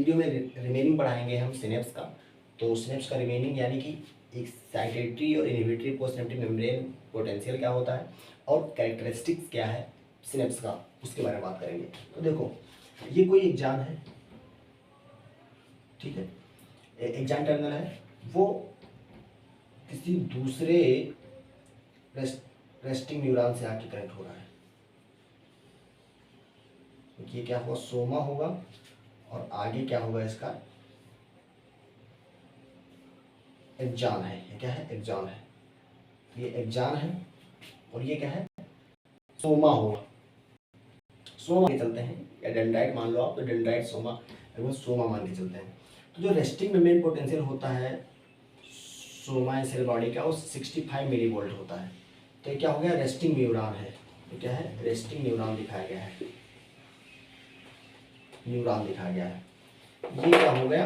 Video में remaining पढ़ाएंगे हम सिनेप्स का। तो सिनेप्स का रिमेनिंग यानी कि एक्साइटेटरी और inhibitory post synaptic membrane potential क्या होता है और कैरेक्टरिस्टिक्स क्या है सिनेप्स का, उसके बारे में बात करेंगे। तो देखो ये कोई एग्जाम है, ठीक है, एग्जाम टर्मिनल है, वो किसी दूसरे रेस्टिंग न्यूरॉन से आके कनेक्ट हो रहा है। ये क्या होगा, सोमा होगा, और आगे क्या होगा इसका एक्सॉन है। ये क्या है, एक्सॉन है। ये एक्सॉन है और ये क्या है, सोमा होगा। सोमा के चलते हैं, या डेंड्राइट मान लो आप, तो डेंड्राइट सोमा, वो सोमा मान के चलते हैं। तो जो रेस्टिंग मेम्ब्रेन पोटेंशियल होता है सोमा सेल बॉडी का, वो 65 मिली वोल्ट होता है। तो ये क्या हो गया, रेस्टिंग न्यूरॉन है। तो क्या है, रेस्टिंग न्यूरॉन दिखाया गया है, न्यूरॉन दिखाया गया है। ये क्या हो गया,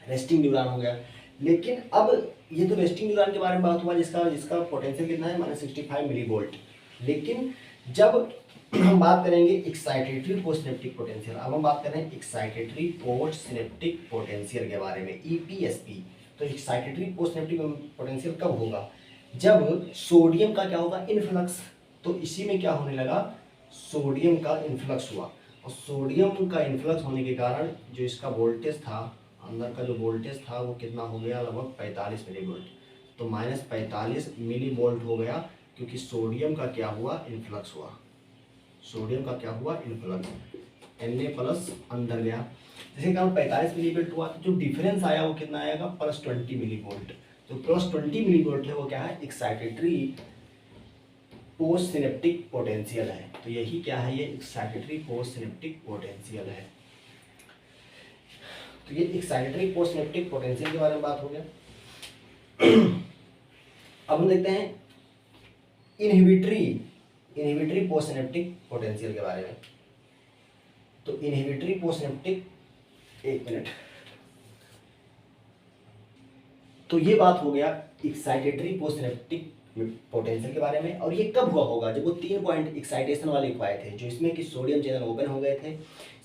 रेस्टिंग न्यूरॉन हो गया। लेकिन अब ये तो रेस्टिंग न्यूरॉन के बारे में बात हुआ जिसका पोटेंशियल कितना है, -65 मिली वोल्ट। लेकिन जब हम बात करेंगे एक्साइटेटरी पोस्ट सिनेप्टिक पोटेंशियल, अब हम बात कर रहे हैं एक्साइटेटरी पोस्ट सिनेप्टिक पोटेंशियल के बारे में, ईपीएसपी। तो एक्साइटेटरी पोस्ट सिनेप्टिक पोटेंशियल कब होगा, जब सोडियम का क्या होगा, इनफ्लक्स। तो इसी में क्या होने लगा, सोडियम का इन्फ्लक्स हुआ, और सोडियम का इन्फ्लक्स होने के कारण जो इसका वोल्टेज था, अंदर का जो वोल्टेज था वो कितना हो गया, लगभग 45 मिली वोल्ट। तो -45 मिली वोल्ट हो गया, क्योंकि सोडियम का क्या हुआ, इन्फ्लक्स हुआ। सोडियम का क्या हुआ, इन्फ्लक्स, Na+ अंदर गया, जिसके कारण 45 मिली वोल्ट हुआ। तो जो डिफरेंस आया वो कितना आएगा, +20 मिली वोल्ट। जो +20 मिली वोल्ट है वो क्या है, एक्साइटेटरी पोस्ट सिनेप्टिक पोटेंशियल है। तो यही क्या है, ये एक्साइटेटरी पोस्ट सिनेप्टिक पोटेंशियल है। तो ये एक्साइटेटरी पोस्ट सिनेप्टिक पोटेंशियल के बारे में बात हो गया। अब हम देखते हैं इनहिबिटरी पोस्ट सिनेप्टिक पोटेंशियल के बारे में। तो इनहिबिटरी पोस्ट सिनेप्टिक, एक मिनट, तो ये बात हो गया एक्साइटेटरी पोस्ट सिनेप्टिक पोटेंशियल के बारे में। और ये कब हुआ होगा, जब वो 3 पॉइंट एक्साइटेशन वाले पाए थे, जो इसमें कि सोडियम चैनल ओपन हो गए थे।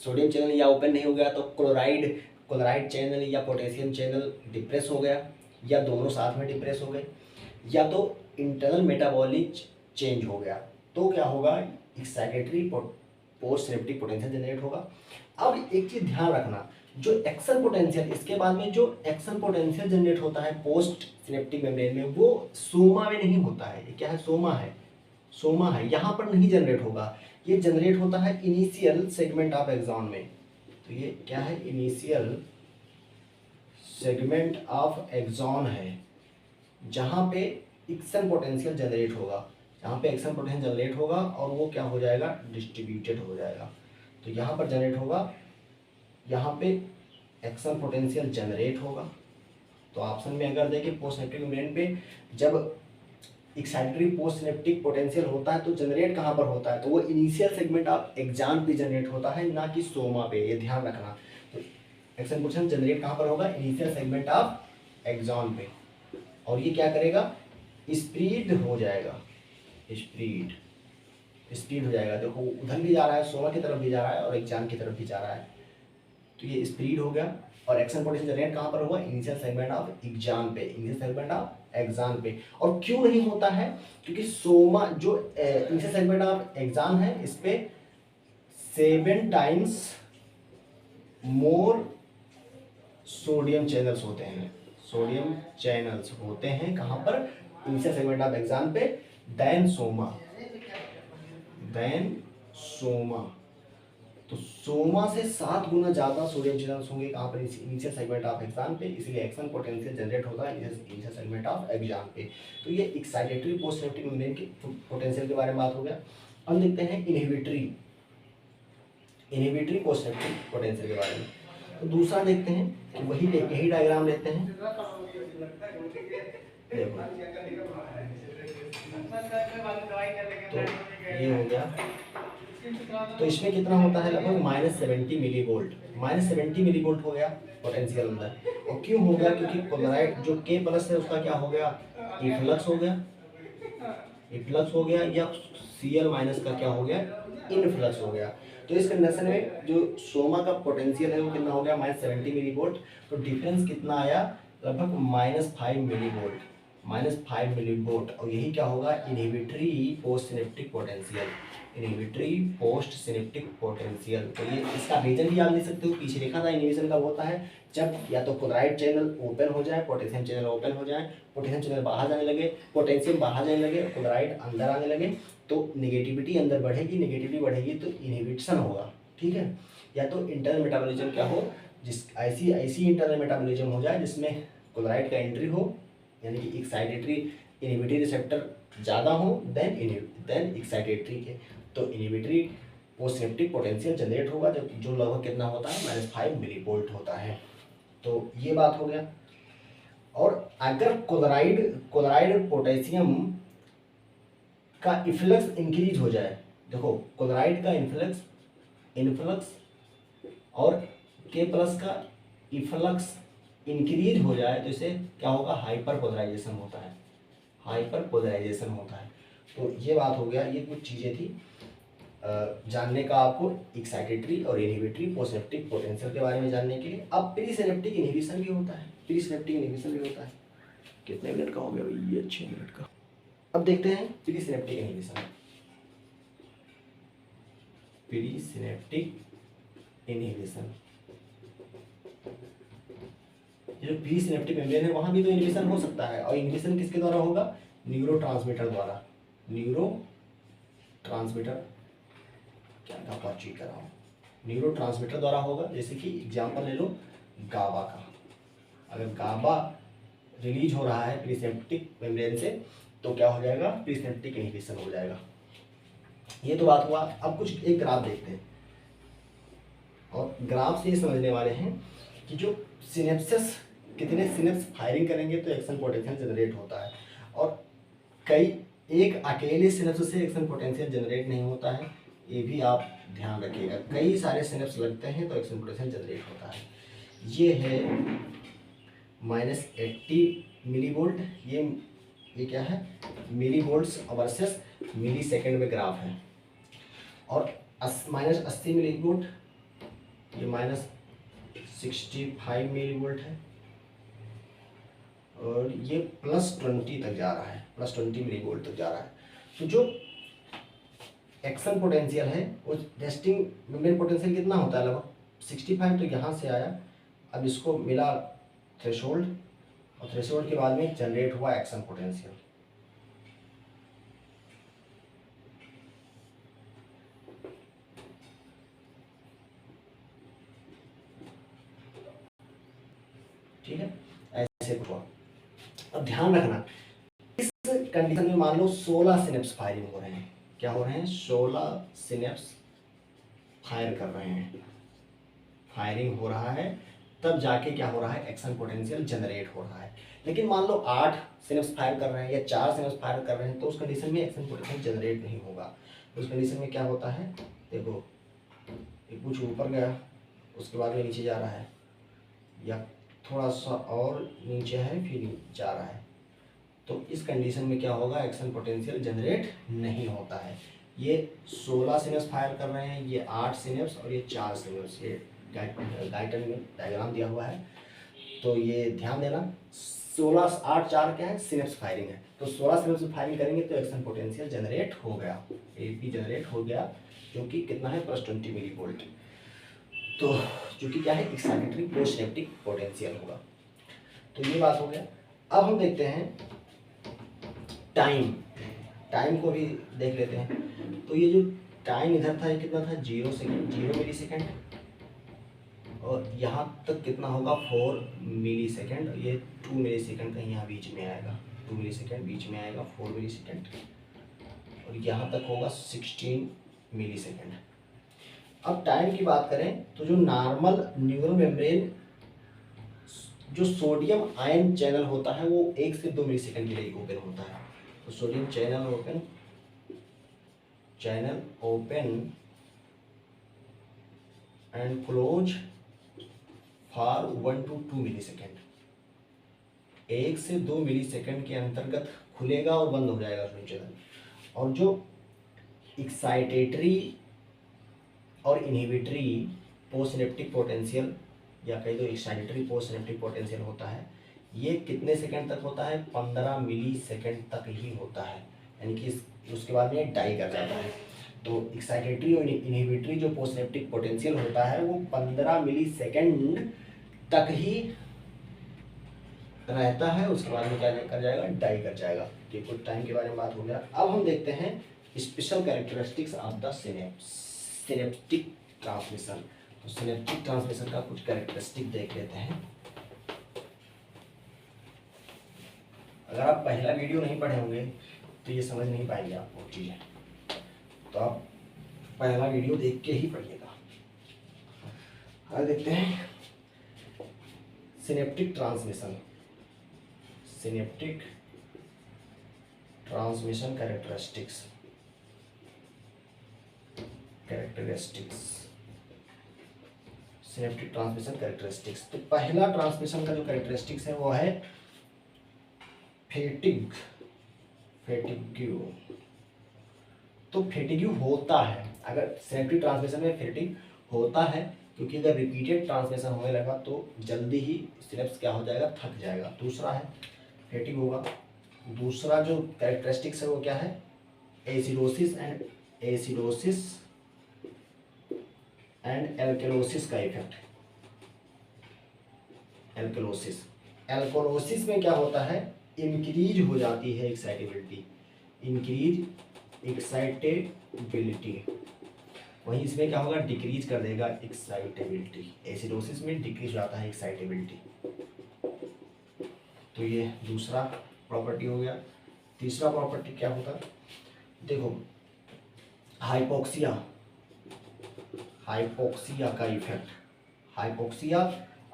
सोडियम चैनल या ओपन नहीं हो गया तो क्लोराइड चैनल या पोटेशियम चैनल डिप्रेस हो गया, या दोनों साथ में डिप्रेस हो गए, या तो इंटरनल मेटाबॉलिक चेंज हो गया। तो क्या होगा, excitatory post synaptic potential generate होगा। अब एक चीज ध्यान रखना, जो एक्शन पोटेंशियल, इसके बाद में जो एक्शन पोटेंशियल जनरेट होता है पोस्ट सिनेप्टिक मेम्ब्रेन में, वो सोमा में नहीं होता है। ये क्या है, सोमा है, यहाँ पर नहीं जनरेट होगा। ये जनरेट होता है इनिशियल सेगमेंट ऑफ एक्सॉन में। तो ये क्या है, इनिशियल सेगमेंट ऑफ एक्सॉन है, जहाँ पे एक्शन पोटेंशियल जनरेट होगा, जहाँ पे एक्शन पोटेंशियल जनरेट होगा, और वो क्या हो जाएगा, डिस्ट्रीब्यूटेड हो जाएगा। तो यहाँ पर जनरेट होगा, यहाँ पे एक्शन पोटेंशियल जनरेट होगा। तो ऑप्शन में अगर देखें पोस्ट सिनेप्टिक मेम्ब्रेन पे जब एक्साइटेटरी पोस्ट सिनेप्टिक पोटेंशियल होता है तो जनरेट कहाँ पर होता है, तो वो इनिशियल सेगमेंट ऑफ एक्सॉन पे जनरेट होता है, ना कि सोमा पे। ये ध्यान रखना। तो एक्शन पोटेंशियल जनरेट कहाँ पर होगा, इनिशियल सेगमेंट ऑफ एक्सॉन पे। और ये क्या करेगा, स्प्रीड हो जाएगा, स्प्रीड हो जाएगा। देखो उधर भी जा रहा है, सोमा की तरफ भी जा रहा है और एक्सॉन की तरफ भी जा रहा है। तो ये स्प्रीड हो गया, और एक्शन पोटेंशियल जनरेट कहाँ पर होगा, इनिशियल सेगमेंट ऑफ एक्सॉन पे, इनिशियल सेगमेंट ऑफ एक्सॉन पे। और क्यों नहीं होता है, क्योंकि सोमा जो इनिशियल सेगमेंट ऑफ एक्सॉन है, इस पे 7 टाइम्स मोर सोडियम चैनल्स होते हैं। सोडियम चैनल्स होते हैं कहाँ पर, इनिशियल सेगमेंट ऑफ एक्सॉन पे, देन सोमा। तो सोमा से 7 गुना ज़्यादा सोडियम चैनल्स होंगे कहाँ पर, इनिशियल सेगमेंट ऑफ एक्सॉन पे। इसलिए एक्शन पोटेंशियल जनरेट होता है इनिशियल सेगमेंट ऑफ एक्सॉन पे। तो ये एक्साइटेटरी पोस्ट सिनेप्टिक मेम्ब्रेन के पोटेंशियल के बारे में बात हो गया। अब देखते हैं इनहिबिटरी पोस्ट सिनेप्टिक पोटेंशियल के बारे में। तो दूसरा देखते हैं कि यही डायग्राम लेते हैं। देखो तो ये हो गया, तो इसमें कितना होता है, लगभग -70 मिली वोल्ट। -70 मिली वोल्ट हो गया पोटेंशियल अंदर। और क्यों हो गया, क्योंकि क्लोराइड जो K+ है उसका क्या हो गया, इफ्लक्स हो गया, या Cl- का क्या हो गया, इनफ्लक्स हो गया। तो तो इस कंडीशन में जो सोमा का पोटेंशियल है वो कितना हो गया, -70 मिली वोल्ट। तो डिफरेंस कितना आया, लगभग -5 मिली वोल्ट, -5 मिली वोल्ट। और यही क्या होगा, inhibitory post synaptic potential, inhibitory post synaptic potential. तो ये इसका रीजन भी आप ले सकते हो, पीछे लिखा था इनहिबिशन कब होता है, जब या तो क्लोराइड चैनल ओपन हो जाए, पोटेशियम चैनल ओपन हो जाए, पोटेशियम चैनल बाहर जाने लगे, पोटेशियम बाहर जाने लगे, क्लोराइड अंदर आने लगे, तो नेगेटिविटी अंदर बढ़ेगी, नेगेटिविटी बढ़ेगी तो इनहिबिशन होगा, ठीक है। या तो इंटरनल मेटाबॉलिज्म क्या हो, जिस ऐसी इंटरनल मेटाबॉलिज्म हो जाए जिसमें क्लोराइड का एंट्री हो, यानी कि एक्साइटेटरी इनहिबिटरी रिसेप्टर ज़्यादा हो देन एक्साइटेटरी के, तो inhibitory post synaptic potential generate होगा, जो लगभग कितना होता है, -5 मिली वोल्ट होता है। तो ये बात हो गया। और अगर क्लोराइड पोटेशियम का इफ्लक्स इंक्रीज हो जाए, देखो क्लोराइड का इन्फ्लक्स और के प्लस का इफ्लक्स इंक्रीज हो जाए तो इसे क्या होगा, हाइपर पोलराइजेशन होता है, हाइपर पोलराइजेशन होता है। तो ये बात हो गया, ये कुछ चीज़ें थी जानने का आपको एक्साइटेटरी और इनहिबिटरी पोस्टसिनेप्टिक पोटेंशियल के बारे में जानने के लिए। अब प्री सिनेप्टिक इनहिबिशन भी होता है, प्री सिनेप्टिक इनहिबिशन भी होता है। कितने मिनट का हो गया भाई, ये 6 मिनट का। अब देखते हैं pre synaptic inhibition. Pre synaptic inhibition, जो प्री सिनेप्टिक मेम्ब्रेन है वहां भी तो इनहिबिशन हो सकता है, और इनहिबिशन किसके द्वारा होगा, न्यूरोट्रांसमीटर द्वारा, न्यूरोट्रांसमीटर क्या चीज कर रहा हूँ, न्यूरोट्रांसमीटर द्वारा होगा। जैसे कि एग्जांपल ले लो गाबा का, अगर गाबा रिलीज हो रहा है प्रीसिनेप्टिक मेम्ब्रेन से तो क्या हो जाएगा, प्रीसिनेप्टिक इनहिबिशन हो जाएगा। ये तो बात हुआ। अब कुछ एक ग्राफ देखते हैं, और ग्राफ से ये समझने वाले हैं कि जो सिनेप्सिस, कितने सिनेप्स फायरिंग करेंगे तो एक्शन पोटेंशियल जनरेट होता है, और एक अकेले सिनेप्स से एक्शन पोटेंशियल जनरेट नहीं होता है, ये भी आप ध्यान रखिएगा। कई सारे सिनेप्स लगते हैं तो एक्शन पोटेंशियल जनरेट होता है। ये है -80 मिली वोल्ट, ये क्या है, मिली वोल्ट्स वर्सेस मिली सेकेंड में ग्राफ है। और -80 मिली वोल्ट, ये -65 मिली वोल्ट है, और ये +20 तक जा रहा है, +20 मिली वोल्ट तक जा रहा है। तो जो एक्शन पोटेंशियल है वो रेस्टिंग मेम्ब्रेन पोटेंशियल कितना होता है, लगभग 65। तो यहाँ से आया, अब इसको मिला थ्रेशोल्ड, और थ्रेशोल्ड के बाद में जनरेट हुआ एक्शन पोटेंशियल। ठीक है, ऐसे हुआ। अब ध्यान रखना, इस कंडीशन में मान लो 16 सिनेप्स फायरिंग हो रहे हैं, क्या हो रहे हैं, 16 सिनेप्स फायर कर रहे हैं, फायरिंग हो रहा है, तब जाके क्या हो रहा है, एक्शन पोटेंशियल जनरेट हो रहा है। लेकिन मान लो 8 सिनेप्स फायर कर रहे हैं या 4 सिनेप्स फायर कर रहे हैं, तो उस कंडीशन में एक्शन पोटेंशियल जनरेट नहीं होगा। उस कंडीशन में क्या होता है, देखो कुछ ऊपर गया, उसके बाद में नीचे जा रहा है, या थोड़ा सा और नीचे है फिर जा रहा है, तो इस कंडीशन में क्या होगा, एक्शन पोटेंशियल जनरेट नहीं होता है। ये 16 सिनेप्स फायर कर रहे हैं, ये 8 सिनेप्स और ये 4 सिनेप्स, ये गाइटर में डायग्राम दिया हुआ है, तो ये ध्यान देना। 16 8 4 क्या है, सिनेप्स फायरिंग है, तो 16 सिनेप्स फायरिंग करेंगे तो एक्शन पोटेंशियल जनरेट हो गया, एपी जनरेट हो गया, जो कि कितना है, +20 मिली वोल्ट। तो जो कि क्या है, एक्साइटेटरी पोस्टसिनेप्टिक पोटेंशियल होगा। तो ये बात हो गया। अब हम देखते हैं टाइम को भी देख लेते हैं। तो ये जो टाइम इधर था, ये कितना था, 0 सेकेंड, 0 मिली सेकेंड, और यहाँ तक कितना होगा, 4 मिली सेकेंड, और ये 2 मिली सेकेंड कहीं यहाँ बीच में आएगा, 2 मिली सेकेंड बीच में आएगा, 4 मिली सेकेंड, और यहाँ तक होगा 16 मिली सेकेंड। अब टाइम की बात करें तो जो नॉर्मल न्यूरल मेम्ब्रेन, जो सोडियम आयन चैनल होता है वो 1 से 2 मिली सेकेंड के लिए ओपन होता है। तो sodium channel open and close for 1 to 2 millisecond, 1 से 2 मिली सेकेंड के अंतर्गत खुलेगा और बंद हो जाएगा सोडियम चैनल। और जो एक्साइटेटरी और इनहिबिटरी पोस्ट सिनेप्टिक पोटेंशियल या कहीं तो एक्साइटेटरी पोस्ट सिनेप्टिक पोटेंशियल होता है, ये कितने सेकंड तक होता है? 15 मिली सेकेंड तक ही होता है, यानी कि उसके बाद में डाई कर जाता है। तो एक्साइटेटरी और इनहिबिटरी जो पोस्ट सिनेप्टिक पोटेंशियल होता है वो 15 मिली सेकेंड तक ही रहता है, उसके बाद में क्या कर जाएगा? डाई कर जाएगा। तो कुछ टाइम के बारे में बात हो गया। अब हम देखते हैं special characteristics of the synaptic transmission. तो सिनेप्टिक ट्रांसमिशन का कुछ कैरेक्टरिस्टिक देख लेते हैं। अगर आप पहला वीडियो नहीं पढ़े होंगे तो ये समझ नहीं पाएंगे आप वो चीज़ें, तो आप पहला वीडियो देख के ही पढ़िएगा। आगे देखते हैं synaptic transmission. Synaptic transmission characteristics synaptic transmission characteristics. तो पहला ट्रांसमिशन का जो कैरेक्टरिस्टिक्स है वो है फेटिग्यू। तो फेटिग्यू होता है, अगर सिनेप्टिक ट्रांसमिशन में फेटिग होता है, क्योंकि अगर रिपीटेड ट्रांसमिशन होने लगा तो जल्दी ही सिनेप्स क्या हो जाएगा? थक जाएगा। दूसरा है फेटिग होगा। दूसरा जो कैरेक्टरिस्टिक्स है वो क्या है? एसिडोसिस एंड एल्केलोसिस का इफेक्ट। एल्कोलोसिस में क्या होता है? इंक्रीज हो जाती है एक्साइटेबिलिटी। वहीं इसमें क्या होगा? डिक्रीज कर देगा एक्साइटेबिलिटी। एसिडोसिस में डिक्रीज हो जाता है एक्साइटेबिलिटी। तो ये दूसरा प्रॉपर्टी हो गया। तीसरा प्रॉपर्टी क्या होता है? देखो, हाइपोक्सिया का इफेक्ट। हाइपोक्सिया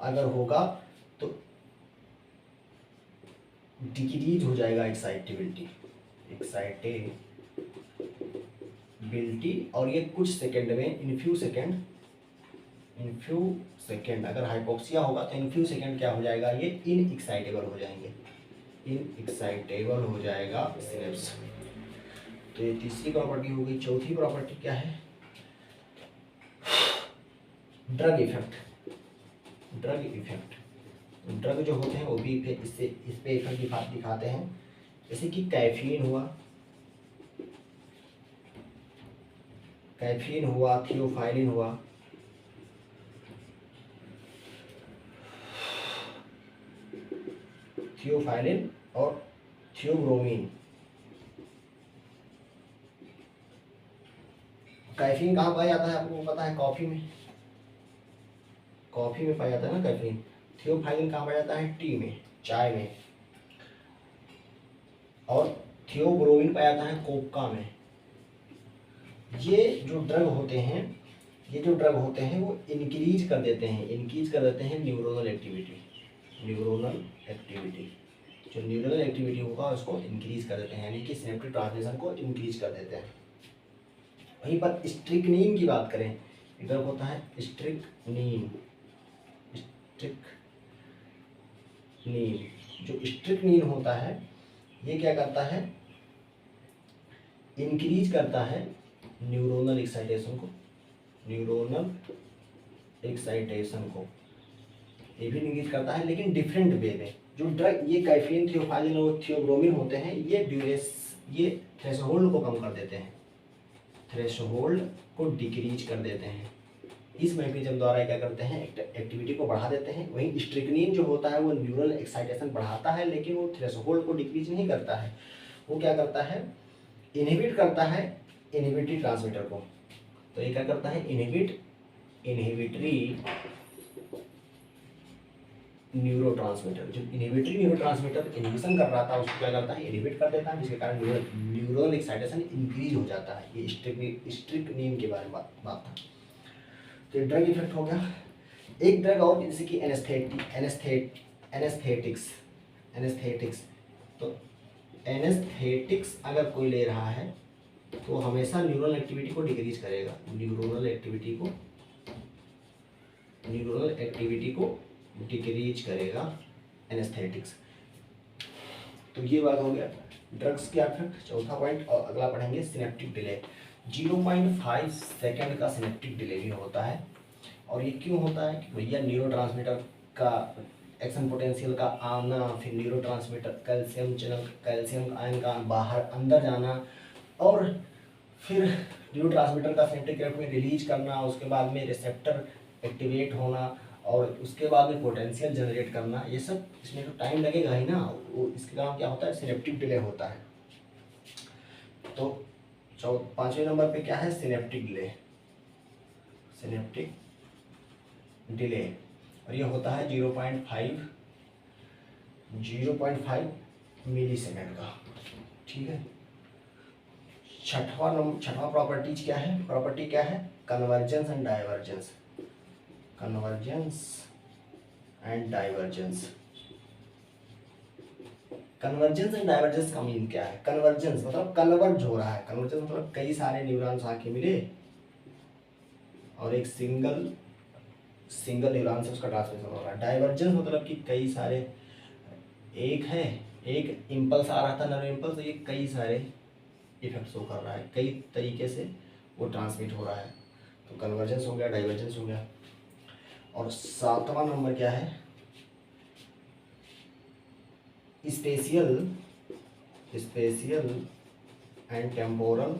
अगर होगा तो डिक्रीज हो जाएगा एक्साइटेबिलिटी, और ये कुछ सेकंड में, इन फ्यू सेकंड अगर हाइपोक्सिया होगा तो इन फ्यू सेकंड क्या हो जाएगा? ये इनएक्साइटेबल हो जाएगा सिनेप्स। तो ये तीसरी प्रॉपर्टी हो गई। चौथी प्रॉपर्टी क्या है? Drug effect. ड्रग जो होते हैं वो भी इस पे इफेक्ट दिखाते हैं, जैसे कि कैफीन हुआ, थियोफाइलिन हुआ। थियोफाइलिन और थियोब्रोमीन। कैफीन कहाँ पाया जाता है? आपको पता है? कॉफ़ी में पाया जाता है ना कैफीन। थियोफाइलिन कहाँ पाया जाता है? टी में, चाय में। और थियोब्रोमीन पाया जाता है कोका में। ये जो ड्रग होते हैं वो इंक्रीज कर देते हैं न्यूरोनल एक्टिविटी। जो न्यूरल एक्टिविटी होगा उसको इंक्रीज कर देते हैं, यानी कि सिनेप्टिक ट्रांसमिशन को इंक्रीज कर देते हैं। वहीं पर स्ट्रिक्नीन की बात करें, इधर होता है स्ट्रिक्नीन। जो स्ट्रिक्नीन होता है ये क्या करता है? इंक्रीज करता है न्यूरोनल एक्साइटेशन को। ये भी इंक्रीज करता है, लेकिन डिफरेंट वे में। जो ड्रग ये कैफीन, थियोफाइलिन और थियोब्रोमीन होते हैं, ये थ्रेशोल्ड को कम कर देते हैं, थ्रेशोल्ड को डिक्रीज कर देते हैं। इस मैकेनिज्म द्वारा क्या करते हैं? एक्टिविटी को बढ़ा देते हैं। वहीं स्ट्रिक्नीन जो होता है वो न्यूरल एक्साइटेशन बढ़ाता है, लेकिन वो थ्रेशोल्ड को डिक्रीज नहीं करता है। वो क्या करता है? इनहिबिट करता है इनहिबिटरी ट्रांसमीटर को। तो ये क्या करता है? Inhibitory neurotransmitter. जो इनहिबिटरी न्यूरोट्रांसमीटर इनहिबिशन कर रहा था उसको क्या करता है? इनहिबिट कर देता है, जिसके कारण न्यूरल एक्साइटेशन इंक्रीज हो जाता है। ये स्ट्रिक्नीन के बारे में बात था। तो ड्रग इफेक्ट हो गया। एक ड्रग और, जैसे कि एनेस्थेटिक्स। तो एनेस्थेटिक्स अगर कोई ले रहा है तो हमेशा न्यूरल एक्टिविटी को डिक्रीज करेगा, न्यूरल एक्टिविटी को डिक्रीज करेगा एनेस्थेटिक्स। तो ये बात हो गया ड्रग्स के इफेक्ट। चौथा पॉइंट और अगला पढ़ेंगे सिनेप्टिक डिले। 0.5 सेकेंड का सिनेप्टिक डिले भी होता है। और ये क्यों होता है कि भैया न्यूरोट्रांसमीटर का एक्शन पोटेंशियल का आना, फिर neurotransmitter calcium channel, calcium ion का बाहर अंदर जाना, और फिर न्यूरोट्रांसमीटर का सिनेप्टिक इफेक्ट में रिलीज करना, उसके बाद में रिसेप्टर एक्टिवेट होना, और उसके बाद में पोटेंशियल जनरेट करना, ये सब इसमें तो टाइम लगेगा ही ना। इसके कारण क्या होता है, सिनेप्टिक डिले होता है। तो 5वें नंबर पे क्या है, सिनेप्टिक डिले। सिनेप्टिक डिले, और ये होता है 0.5 मिली सेकेंड का। ठीक है। छठवां प्रॉपर्टीज क्या है, प्रॉपर्टी क्या है, convergence and divergence. Convergence and divergence. Convergence and divergence का मीन क्या है, कन्वर्जेंस मतलब कन्वर्ज हो रहा है, कन्वर्जेंस मतलब कई सारे न्यूरॉन्स आके मिले और एक सिंगल न्यूरॉन से उसका ट्रांसमिशन हो रहा है। डाइवर्जेंस मतलब कि कई सारे, एक है, एक इम्पल्स आ रहा था नर्व इम्पल्स, तो ये कई सारे इफेक्ट शो कर रहा है, कई तरीके से वो ट्रांसमिट हो रहा है। तो कन्वर्जेंस हो गया, डाइवर्जेंस हो गया। और 7वां नंबर क्या है, स्पेशियल एंड टेम्पोरल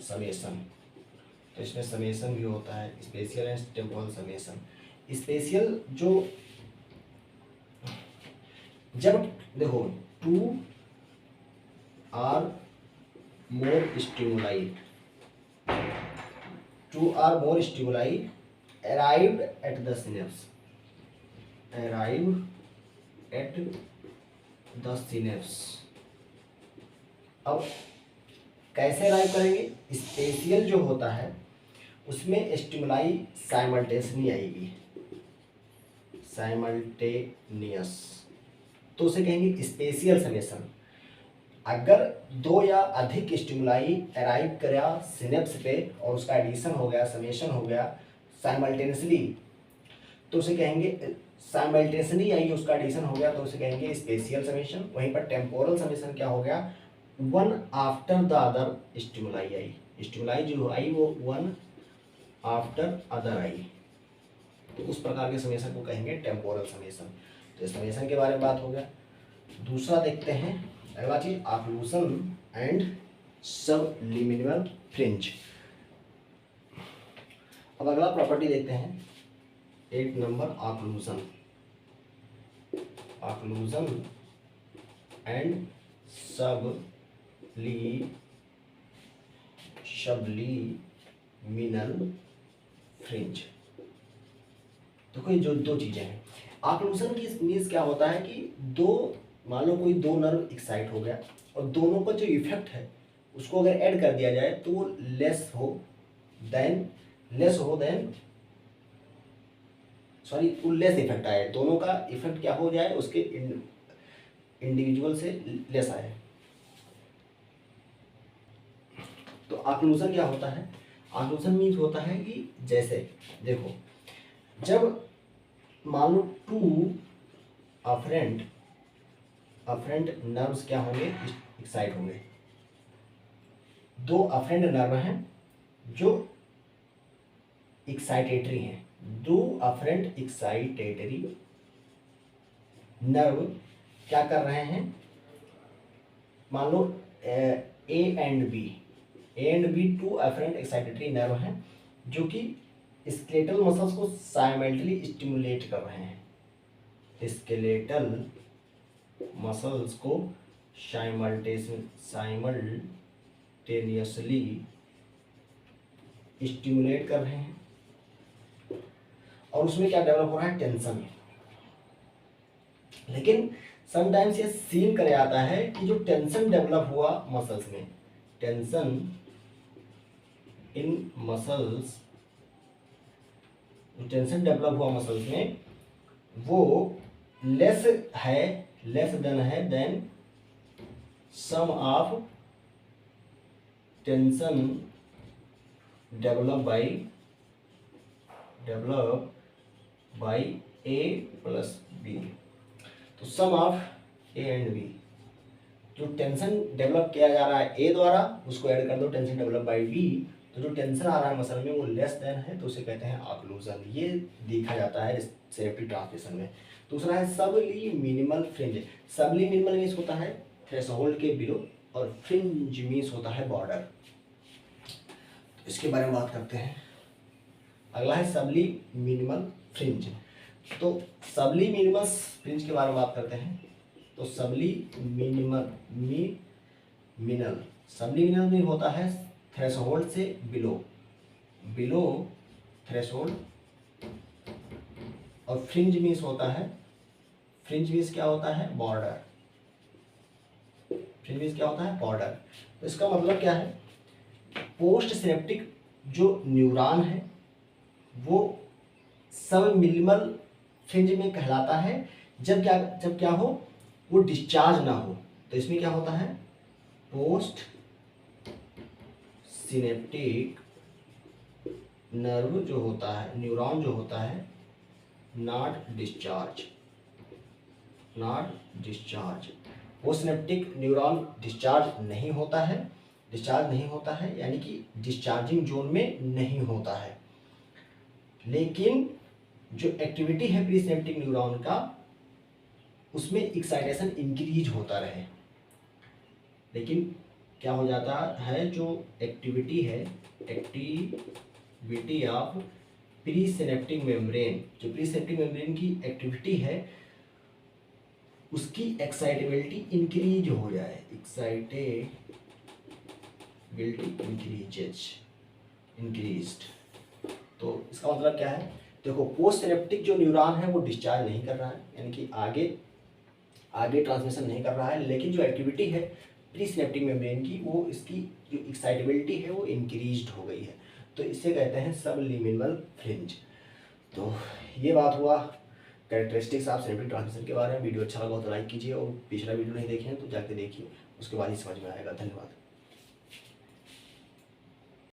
समेशन। तो इसमें समेशन भी होता है, spatial and temporal summation. Spatial जो, जब देखो 2 or more stimuli arrived at the synapse, अब कैसे अराइव करेंगे, स्पेशियल जो होता है उसमें स्टिमुलाई साइमल्टेनियसली आएगी, साइमल्टेनियस, तो उसे कहेंगे स्पेशियल समेशन। अगर 2 या अधिक स्टिमुलाई अराइव करा सिनेप्स पे और उसका एडिशन हो गया, समेशन हो गया साइमल्टेनियसली, तो उसे कहेंगे, साइमल्टेनियसली आई उसका एडिशन हो गया तो उसे कहेंगे स्पेशियल समेशन। वहीं पर टेम्पोरल समेशन क्या हो गया, 1 after the other stimuli I, stimuli जो आई वो 1 आफ्टर अदर आई, तो उस प्रकार के समेशन को कहेंगे टेम्पोरल समेशन। तो समेशन के बारे में बात हो गया। दूसरा देखते हैं, अगला चीज ऑक्लूजन एंड सबलिमिनल फ्रिंज। अब अगला प्रॉपर्टी देखते हैं 8 number, occlusion and subliminal fringe. तो कोई जो 2 चीजें हैं, ऑक्लूजन की मीन्स क्या होता है कि मान लो कोई 2 नर्व एक्साइट हो गया और दोनों का जो इफेक्ट है उसको अगर ऐड कर दिया जाए तो वो लेस हो देन लेस इफेक्ट आए, दोनों का इफेक्ट क्या हो जाए, उसके इंडिविजुअल से लेस आए। तो ऑक्लूजन क्या होता है, ऑक्लूजन मीन्स होता है कि जैसे देखो, जब मान लो 2 अफरेंट नर्व्स क्या होंगे, एक्साइट होंगे। 2 अफरेंट नर्व हैं जो एक्साइटेटरी हैं, 2 अफरेंट एक्साइटेटरी नर्व क्या कर रहे हैं, मान लो A and B 2 afferent excitatory nerve हैं जो कि स्केलेटल मसल्स को साइमल्टेनियसली स्टिमुलेट कर रहे हैं, स्केलेटल मसल्स को साइमल्टेनियसली स्टिमुलेट कर रहे हैं, और उसमें क्या डेवलप हो रहा है, टेंशन। लेकिन समटाइम्स ये सीन कर जाता है कि जो टेंशन डेवलप हुआ मसल्स में, tension in muscles, tension develop हुआ मसल्स में वो less than than sum of tension develop by A plus B. तो sum of A and B, जो टेंशन डेवलप किया जा रहा है ए द्वारा, उसको ऐड कर दो टेंशन डेवलप बाय बी, तो जो टेंशन आ रहा है मसल में वो लेस देन है, तो उसे कहते हैं ऑक्लूजन। ये देखा जाता है सिनेप्टिक ट्रांसमिशन में। दूसरा है सबली मिनिमल फ्रिंज। सबली मिनिमल मीन्स होता है थ्रेशोल्ड के बिलो, और फ्रिंज मीन्स होता है बॉर्डर। इसके बारे में बात करते हैं। अगला है सबली मिनिमल फ्रिंज। तो सबली मिनिमल फ्रिंज के बारे में बात करते हैं। तो सबली मिनिमल सबली मिनिमल में होता है थ्रेशोल्ड से बिलो थ्रेशोल्ड, और फ्रिंज मीन्स होता है, फ्रिंज मीन्स क्या होता है, बॉर्डर। फ्रिंज मीन्स क्या होता है, बॉर्डर। तो इसका मतलब क्या है, पोस्ट सिनेप्टिक जो न्यूरॉन है वो सब मिनिमल फ्रिंज में कहलाता है जब क्या हो, वो डिस्चार्ज ना हो। तो इसमें क्या होता है, पोस्ट सिनेप्टिक नर्व जो होता है, न्यूरॉन जो होता है, not discharge. Post synaptic neuron discharge नहीं होता है, यानी कि डिस्चार्जिंग जोन में नहीं होता है। लेकिन जो एक्टिविटी है प्री सिनेप्टिक न्यूरॉन का, उसमें एक्साइटेशन इंक्रीज होता रहे। लेकिन क्या हो जाता है, जो एक्टिविटी है, activity of pre synaptic membrane, जो प्री सिनेप्टिक मेम्ब्रेन की एक्टिविटी है उसकी एक्साइटेबिलिटी इंक्रीज हो जाए, इंक्रीज्ड। तो इसका मतलब क्या है, देखो पोस्ट सिनेप्टिक जो न्यूरॉन है वो डिस्चार्ज नहीं कर रहा है, यानी कि आगे ट्रांसमिशन नहीं कर रहा है, लेकिन जो एक्टिविटी है प्री सिनेप्टिक मेम्ब्रेन की, वो इसकी जो एक्साइटेबिलिटी है वो इंक्रीज्ड हो गई है। तो इसे कहते हैं सबलिमिनल फ्रिंज। तो ये बात हुआ कैरेक्टरिस्टिक्स ऑफ सिनेप्टिक ट्रांसमिशन के बारे में। वीडियो अच्छा लगा तो लाइक कीजिए, और पिछला वीडियो नहीं देखे हैं तो जाके देखिए, उसके बाद ही समझ में आएगा। धन्यवाद।